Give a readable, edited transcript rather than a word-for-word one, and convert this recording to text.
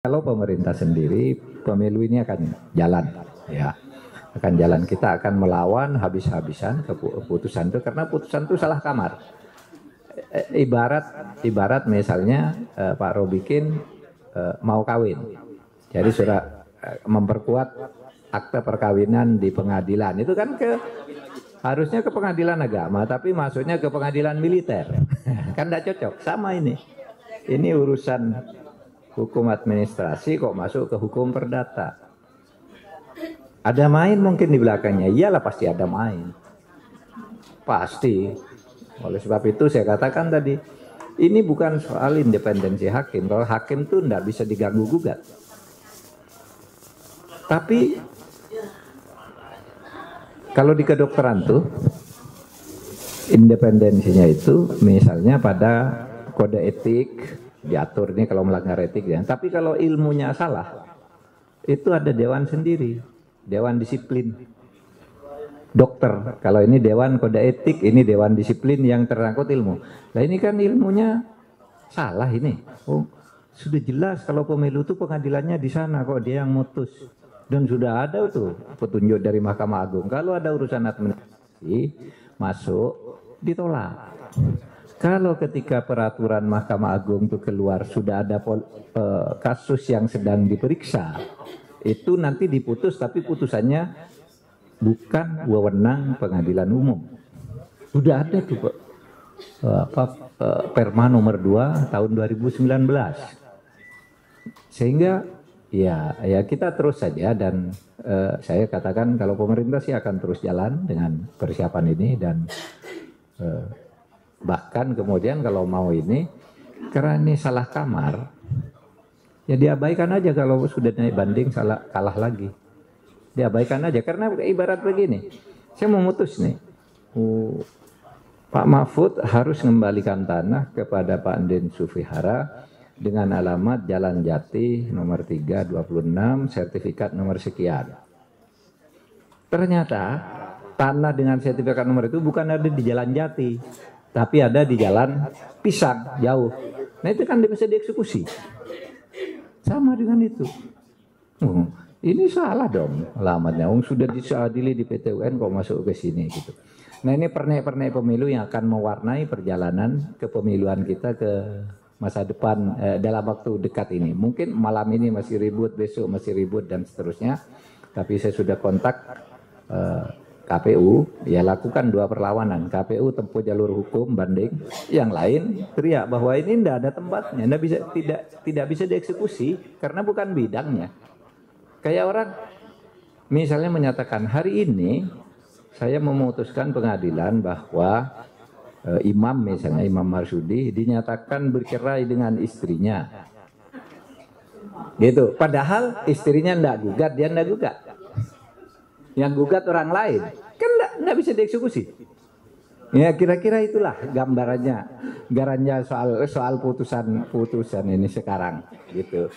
Kalau pemerintah sendiri, pemilu ini akan jalan, ya, akan jalan. Kita akan melawan habis-habisan keputusan itu, karena putusan itu salah kamar. Ibarat misalnya Pak Robikin mau kawin, jadi sudah memperkuat akte perkawinan di pengadilan. Itu kan harusnya ke pengadilan agama, tapi masuknya ke pengadilan militer. Kan tidak cocok. Sama ini urusan hukum administrasi kok masuk ke hukum perdata. Ada main mungkin di belakangnya. Iyalah, pasti ada main. Pasti. Oleh sebab itu saya katakan tadi, ini bukan soal independensi hakim. Kalau hakim tuh tidak bisa diganggu gugat. Tapi kalau di kedokteran tuh independensinya itu misalnya pada kode etik diatur ini kalau melanggar etik ya. Tapi kalau ilmunya salah, itu ada dewan sendiri, dewan disiplin dokter. Kalau ini dewan kode etik, ini dewan disiplin yang terangkut ilmu. Nah ini kan ilmunya salah ini. Oh, sudah jelas kalau pemilu itu pengadilannya di sana, kok dia yang mutus. Dan sudah ada tuh petunjuk dari Mahkamah Agung. Kalau ada urusan administrasi masuk, ditolak. Kalau ketika peraturan Mahkamah Agung itu keluar sudah ada kasus yang sedang diperiksa, itu nanti diputus, tapi putusannya bukan wewenang pengadilan umum. Sudah ada tuh Perma nomor 2 tahun 2019. Sehingga ya kita terus saja, dan saya katakan kalau pemerintah sih akan terus jalan dengan persiapan ini, dan bahkan kemudian kalau mau ini, karena ini salah kamar, ya diabaikan aja. Kalau sudah naik banding kalah lagi, diabaikan aja. Karena ibarat begini, saya memutus nih, Pak Mahfud harus mengembalikan tanah kepada Pak Andin Sufihara dengan alamat Jalan Jati nomor 326, sertifikat nomor sekian. Ternyata tanah dengan sertifikat nomor itu bukan ada di Jalan Jati, tapi ada di Jalan Pisang, jauh. Nah itu kan bisa dieksekusi. Sama dengan itu. Ini salah dong alamatnya. Sudah diadili di PT UN kok masuk ke sini gitu. Nah ini pernek-pernek pemilu yang akan mewarnai perjalanan kepemiluan kita ke masa depan dalam waktu dekat ini. Mungkin malam ini masih ribut, besok masih ribut dan seterusnya. Tapi saya sudah kontak KPU, ya lakukan 2 perlawanan. KPU tempuh jalur hukum banding, yang lain teriak bahwa ini tidak ada tempatnya, tidak bisa dieksekusi karena bukan bidangnya. Kayak orang misalnya menyatakan hari ini saya memutuskan pengadilan bahwa imam, misalnya Imam Marsudi dinyatakan bercerai dengan istrinya, gitu. Padahal istrinya tidak gugat, dia tidak gugat. Yang gugat orang lain, kan nggak bisa dieksekusi. Ya kira-kira itulah gambarannya soal putusan ini sekarang, gitu.